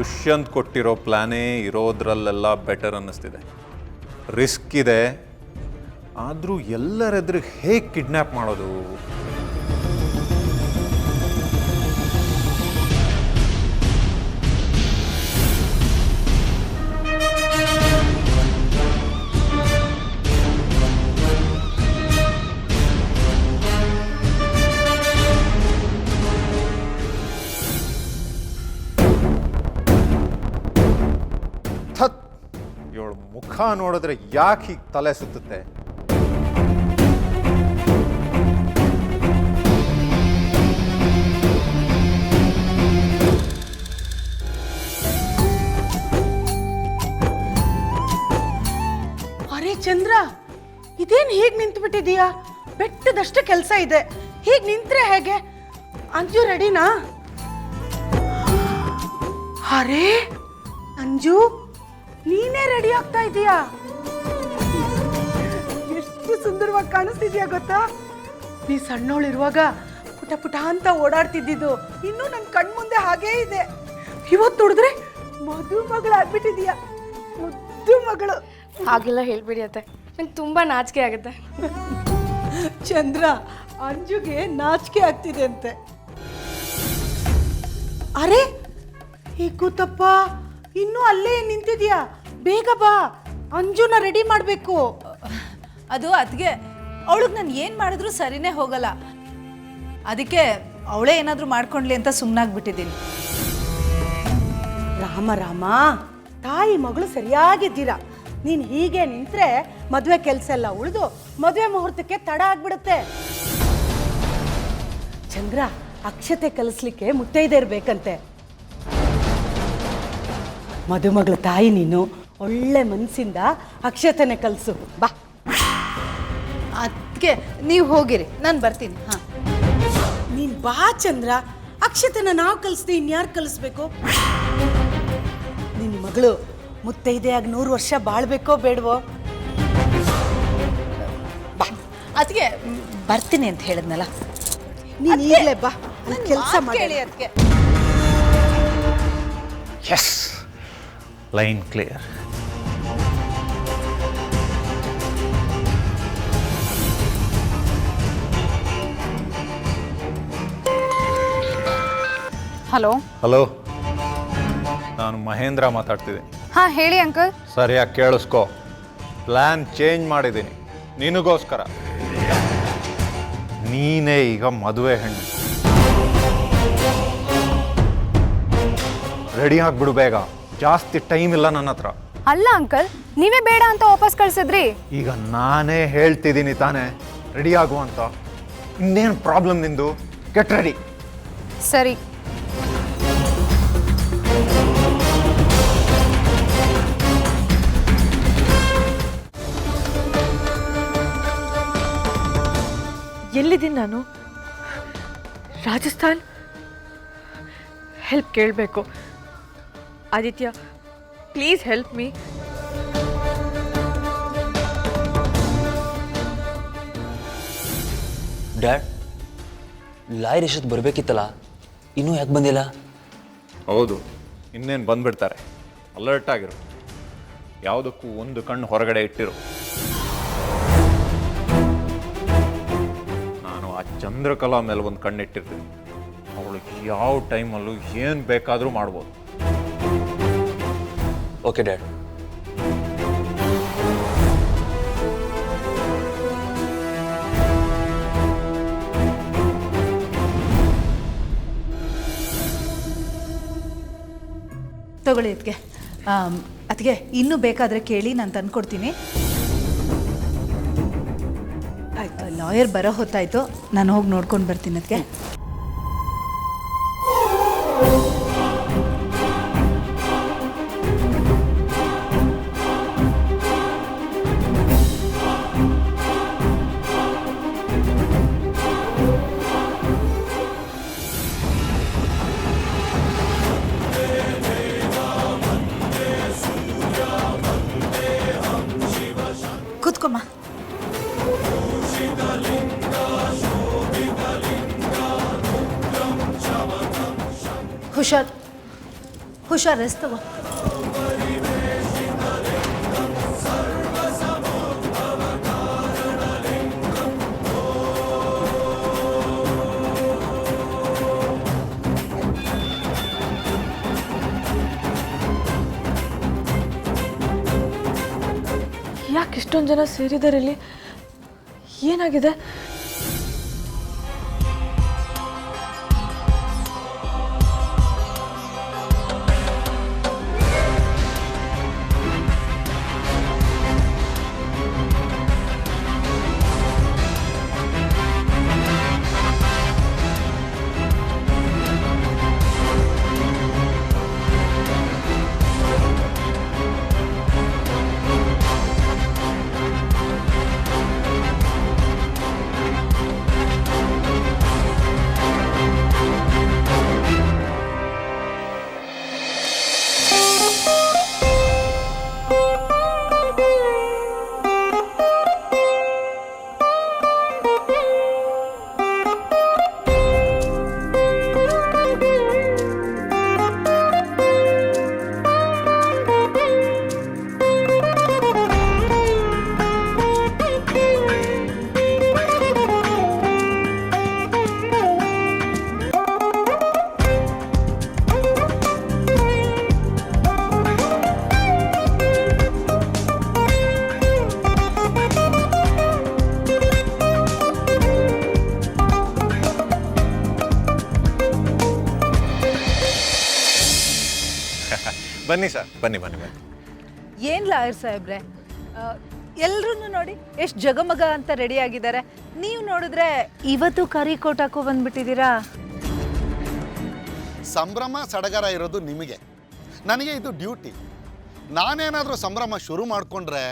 ದುಷ್ಯಂತ್ ಕೊಟ್ಟಿರೋ ಪ್ಲ್ಯಾನೇ ಇರೋದ್ರಲ್ಲೆಲ್ಲ ಬೆಟರ್ ಅನ್ನಿಸ್ತಿದೆ. ರಿಸ್ಕ್ ಇದೆ, ಆದರೂ ಎಲ್ಲರೆದುರು ಹೇಗೆ ಕಿಡ್ನ್ಯಾಪ್ ಮಾಡೋದು? ಇವಳು ಮುಖ ನೋಡಿದ್ರೆ ಯಾಕೆ ಹೀಗೆ ತಲೆ ಸುತ್ತುತ್ತೆ? ಅರೆ ಚಂದ್ರ, ಇದೇನು ಹೀಗೆ ನಿಂತು ಬಿಟ್ಟಿದೀಯಾ? ಬೆಟ್ಟದಷ್ಟು ಕೆಲಸ ಇದೆ, ಹೀಗೆ ನಿಂತ್ರೆ ಹೇಗೆ? ಅಂಜು ರೆಡಿನಾ? ಅರೆ ಅಂಜು, ನೀನೇ ರೆಡಿ ಆಗ್ತಾ ಇದೀಯಾ? ಎಷ್ಟು ಸುಂದರವಾಗಿ ಕಾಣಿಸ್ತಿದ್ಯಾ ಗೊತ್ತಾ? ನೀ ಸಣ್ಣವಳಿರುವಾಗ ಪುಟ ಪುಟ ಅಂತ ಓಡಾಡ್ತಿದ್ದಿದ್ದು ಇನ್ನೂ ನನ್ನ ಕಣ್ಮುಂದೆ ಹಾಗೇ ಇದೆ. ಇವತ್ತು ನೋಡಿದ್ರೆ ಮದುಮಗಳಾಗ್ಬಿಟ್ಟಿದೀಯಾ, ಮುದ್ದು ಮಗಳು. ಹಾಗೆಲ್ಲ ಹೇಳ್ಬಿಡಿ ಅತ್ತೆ, ನಂಗೆ ತುಂಬ ನಾಚಿಕೆ ಆಗುತ್ತೆ. ಚಂದ್ರ, ಅಂಜುಗೆ ನಾಚಿಕೆ ಆಗ್ತಿದೆ ಅಂತೆ. ಅರೆ ಈ ಕೂತಪ್ಪ, ಇನ್ನೂ ಅಲ್ಲೇ ನಿಂತಿದ್ಯಾ? ಬೇಗ ಬಾ, ಅಂಜುನ ರೆಡಿ ಮಾಡಬೇಕು. ಅದು ಅದ್ಗೆ ಅವಳಿಗೆ ನಾನು ಏನು ಮಾಡಿದ್ರು ಸರಿನೇ ಹೋಗಲ್ಲ, ಅದಕ್ಕೆ ಅವಳೇ ಏನಾದರೂ ಮಾಡ್ಕೊಂಡ್ಲಿ ಅಂತ ಸುಮ್ಮನಾಗ್ಬಿಟ್ಟಿದ್ದೀನಿ. ರಾಮ ರಾಮ, ತಾಯಿ ಮಗಳು ಸರಿಯಾಗಿದ್ದೀರಾ. ನೀನು ಹೀಗೆ ನಿಂತ್ರೆ ಮದುವೆ ಕೆಲಸ ಎಲ್ಲ ಉಳಿದು ಮದುವೆ ಮುಹೂರ್ತಕ್ಕೆ ತಡ ಆಗ್ಬಿಡುತ್ತೆ. ಚಂದ್ರ, ಅಕ್ಷತೆ ಕಲಿಸ್ಲಿಕ್ಕೆ ಮುತ್ತೈದೆ ಇರ್ಬೇಕಂತೆ. ಮದುಮಗಳ ತಾಯಿ ನೀನು, ಒಳ್ಳೆ ಮನಸ್ಸಿಂದ ಅಕ್ಷತೆನೆ ಕಲಿಸು ಬಾ. ಅದಕ್ಕೆ ನೀವು ಹೋಗಿರಿ, ನಾನು ಬರ್ತೀನಿ. ಹಾಂ, ನೀನು ಬಾ ಚಂದ್ರ, ಅಕ್ಷತೆನ ನಾವು ಕಲಿಸ್ತೀವಿ, ಇನ್ಯಾರು ಕಲಿಸ್ಬೇಕು? ನಿನ್ನ ಮಗಳು ಮುತ್ತೈದೆಯಾಗಿ 100 ವರ್ಷ ಬಾಳ್ಬೇಕೋ ಬೇಡವೋ? ಬಾ. ಅದಕ್ಕೆ ಬರ್ತೀನಿ ಅಂತ ಹೇಳಿದ್ನಲ್ಲ, ನೀನು ಈಗಲೇ ಬಾ, ಕೆಲಸ ಮಾಡಿ. ಅದಕ್ಕೆ yes, line clear. Hello hello, ನಾನು ಮಹೇಂದ್ರ ಮಾತಾಡ್ತಿದ್ದೀನಿ. ಹಾಂ ಹೇಳಿ ಅಂಕಲ್. ಸರಿಯಾಗಿ ಕೇಳಿಸ್ಕೊ, ಪ್ಲ್ಯಾನ್ ಚೇಂಜ್ ಮಾಡಿದ್ದೀನಿ ನಿನಗೋಸ್ಕರ. ನೀನೇ ಈಗ ಮದುವೆ ಹೆಣ್ಣು. ರೆಡಿ ಆಗಿಬಿಡು ಬೇಗ, ಜಾಸ್ತಿ ಟೈಮ್ ಇಲ್ಲ ನನ್ನ ಹತ್ರ. ಅಲ್ಲ ಅಂಕಲ್, ನೀವೇ ಬೇಡ ಅಂತ ವಾಪಸ್ ಕಳ್ಸಿದ್ರಿ. ಈಗ ನಾನೇ ಹೇಳ್ತಿದ್ದೀನಿ ತಾನೇ ರೆಡಿ ಆಗು ಅಂತ. ಇನ್ನೇನು ಪ್ರಾಬ್ಲಮ್ ನಿಂದು? Get ready. ಸರಿ. ಎಲ್ಲಿದ್ದೀನಿ ನಾನು? ರಾಜಸ್ಥಾನ್? ಹೆಲ್ಪ್ ಕೇಳಬೇಕು. Aditya, please help me. Dad, lawyer ಎಷ್ಟೊತ್ತು ಬರಬೇಕಿತ್ತಲ್ಲ, ಇನ್ನೂ ಯಾಕೆ ಬಂದಿಲ್ಲ? ಹೌದು, ಇನ್ನೇನು ಬಂದ್ಬಿಡ್ತಾರೆ. ಅಲರ್ಟ್ ಆಗಿರು, ಯಾವುದಕ್ಕೂ ಒಂದು ಕಣ್ಣು ಹೊರಗಡೆ ಇಟ್ಟಿರು. ನಾನು ಆ ಚಂದ್ರಕಲಾ ಮೇಲೆ ಒಂದು ಕಣ್ಣಿಟ್ಟಿರ್ತೀನಿ. ಅವಳಿಗೆ ಯಾವ ಟೈಮಲ್ಲೂ ಏನು ಬೇಕಾದರೂ ಮಾಡ್ಬೋದು. Okay dad. ತಗೊಳ್ಳಿ ಅದಕ್ಕೆ. ಅದಕ್ಕೆ ಇನ್ನೂ ಬೇಕಾದರೆ ಕೇಳಿ, ನಾನು ತಂದ್ಕೊಡ್ತೀನಿ. ಆಯ್ತು, ಲಾಯರ್ ಬರೋ ಹೊತ್ತಾಯಿತು, ನಾನು ಹೋಗಿ ನೋಡ್ಕೊಂಡು ಬರ್ತೀನಿ ಅದಕ್ಕೆ. ಕೂತ್ಕೊಮ್ಮ. ಹುಷಾರ್ ಹುಷಾರ್ ರೆಸ್ಟ್ ತಗೋ. ಯಾಕೆ ಇಷ್ಟೊಂದು ಜನ ಸೇರಿದ್ದಾರೆ ಇಲ್ಲಿ? ಏನಾಗಿದೆ? ಬನ್ನಿ ಸರ್, ಬನ್ನಿ ಬನ್ನಿ ಬನ್ನಿ. ಏನು ಲಾಯರ್ ಸಾಹೇಬ್ರೆ, ಎಲ್ಲರೂ ನೋಡಿ ಎಷ್ಟು ಜಗಮಗ ಅಂತ ರೆಡಿ ಆಗಿದ್ದಾರೆ. ನೀವು ನೋಡಿದ್ರೆ ಇವತ್ತು ಕರಿ ಕೋಟ್ ಹಾಕೋ ಬಂದ್ಬಿಟ್ಟಿದ್ದೀರಾ. ಸಂಭ್ರಮ ಸಡಗರ ಇರೋದು ನಿಮಗೆ, ನನಗೆ ಇದು ಡ್ಯೂಟಿ. ನಾನೇನಾದರೂ ಸಂಭ್ರಮ ಶುರು ಮಾಡಿಕೊಂಡ್ರೆ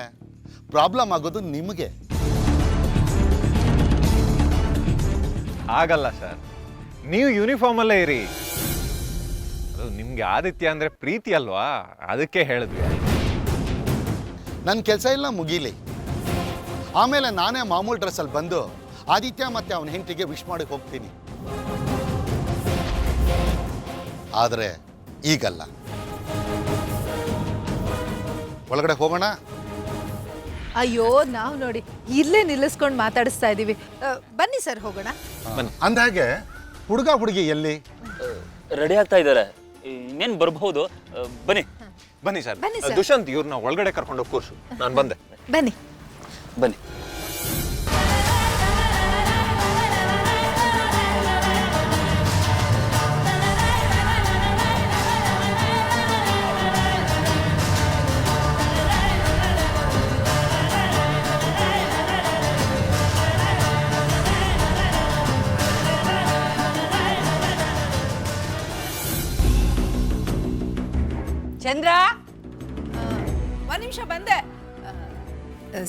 ಪ್ರಾಬ್ಲಮ್ ಆಗೋದು ನಿಮಗೆ. ಆಗಲ್ಲ ಸರ್, ನೀವು ಯೂನಿಫಾರ್ಮಲ್ಲೇ ಇರಿ. ಅದು ನಿಮಗೆ ಆದಿತ್ಯ ಅಂದರೆ ಪ್ರೀತಿ ಅಲ್ವಾ, ಅದಕ್ಕೆ ಹೇಳಿದ್ವಿ. ನನ್ನ ಕೆಲಸ ಎಲ್ಲ ಮುಗೀಲಿ, ಆಮೇಲೆ ನಾನೇ ಮಾಮೂಲು ಡ್ರೆಸ್ಸಲ್ಲಿ ಬಂದು ಆದಿತ್ಯ ಮತ್ತು ಅವನ ಹೆಂಡತಿಗೆ ವಿಶ್ ಮಾಡಿ ಹೋಗ್ತೀನಿ. ಆದರೆ ಈಗಲ್ಲ. ಒಳಗಡೆ ಹೋಗೋಣ. ಅಯ್ಯೋ, ನಾವು ನೋಡಿ ಇಲ್ಲೇ ನಿಲ್ಲಿಸ್ಕೊಂಡು ಮಾತಾಡಿಸ್ತಾ ಇದ್ದೀವಿ. ಬನ್ನಿ ಸರ್, ಹೋಗೋಣ. ಅಂದಾಗೆ ಹುಡುಗ ಹುಡುಗಿ ಎಲ್ಲಿ? ರೆಡಿ ಆಗ್ತಾ ಇದ್ದಾರೆ, ಇನ್ನೇನು ಬರ್ಬಹುದು. ಬನ್ನಿ ಬನ್ನಿ ಸರ್. ಬನ್ನಿ ಸರ್. ದುಷ್ಯಂತ್, ಇವ್ರನ್ನ ಒಳಗಡೆ ಕರ್ಕೊಂಡು ಹೋಗಿ ಕೂರ್ಸು. ನಾನು ಬಂದೆ. ಬನ್ನಿ ಬನ್ನಿ. ಚಂದ್ರ, ಒಂದು ನಿಮಿಷ ಬಂದೆ.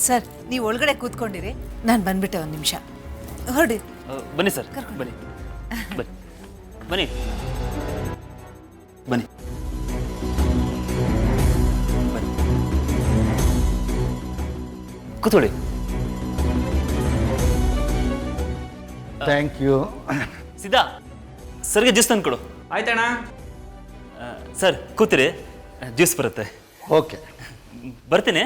ಸರ್, ನೀವು ಒಳಗಡೆ ಕೂತ್ಕೊಂಡಿರಿ, ನಾನು ಬಂದ್ಬಿಟ್ಟೆ. ಒಂದು ನಿಮಿಷ ಹೊರಡಿ. ಬನ್ನಿ ಸರ್, ಬನ್ನಿ ಬನ್ನಿ ಬನ್ನಿ ಬನ್ನಿ ಬನ್ನಿ, ಕೂತ್ಕೊಳ್ಳಿ. Thank you. ಸಿದ್ಧಾ, ಸರ್ಗೆ ಜ್ಯೂಸ್ ತಂದು ಕೊಡು. ಆಯ್ತಣ್ಣ. ಸರ್ ಕೂತಿರಿ, ಜ್ಯೂಸ್ ಬರುತ್ತೆ. ಓಕೆ, ಬರ್ತೀನಿ.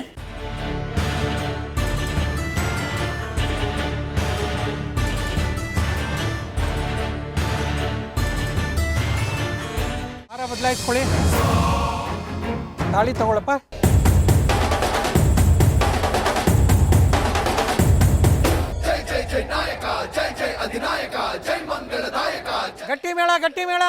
ಹಾರ ಬದಲಾಯಿಸ್ಕೊಳ್ಳಿ. ತಾಳಿ ತಗೊಳಪ್ಪ. ಗಟ್ಟಿ ಮೇಳ, ಗಟ್ಟಿ ಮೇಳ.